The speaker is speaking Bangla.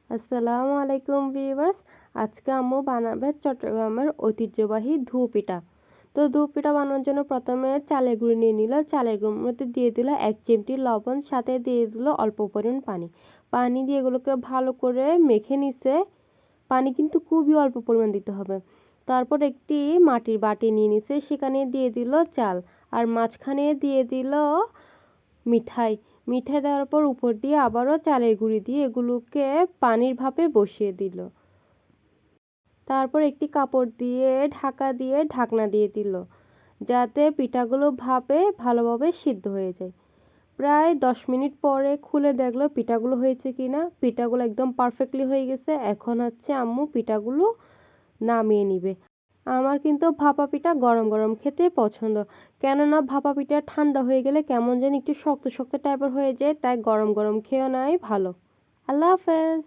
আসসালামু আলাইকুম ভিউয়ার্স। আজকে আম্মু বানাবে চট্টগ্রামের ঐতিহ্যবাহী ধুঁ পিঠা। তো ধুঁ পিঠা বানানোর জন্য প্রথমে চালের গুঁড়ি নিয়ে নিল। চালের গুঁড়োর মধ্যে দিয়ে দিল 1 চিমটি লবণ, সাথে দিয়ে দিল অল্প পরিমাণ পানি। পানি দিয়ে এগুলোকে ভালো করে মেখে নিছে। পানি কিন্তু খুবই অল্প পরিমাণ দিতে হবে। তারপর একটি মাটির বাটি নিয়ে নিছে, সেখানে দিয়ে দিল চাল, আর মাঝখানে দিয়ে দিল মিঠাই। মিঠাই দেওয়ার পর উপর দিয়ে আবারও চালের গুঁড়ি দিয়ে এগুলোকে পানির ভাপে বসিয়ে দিল। তারপর একটি কাপড় দিয়ে ঢাকা দিয়ে ঢাকনা দিয়ে দিল, যাতে পিঠাগুলো ভাপে ভালোভাবে সিদ্ধ হয়ে যায়। প্রায় 10 মিনিট পরে খুলে দেখলো পিঠাগুলো হয়েছে কিনা। পিঠাগুলো একদম পারফেক্টলি হয়ে গেছে। এখন হচ্ছে আম্মু পিঠাগুলো নামিয়ে নিবে। আমার কিন্তু ভাপা পিঠা গরম গরম খেতে পছন্দ, কেননা ভাপা পিঠা ঠান্ডা হয়ে গেলে কেমন যেন একটু শক্ত শক্ত টাইপের হয়ে যায়, তাই গরম গরম খেয়ে নেওয়াই ভালো। আল্লাহ হাফেজ।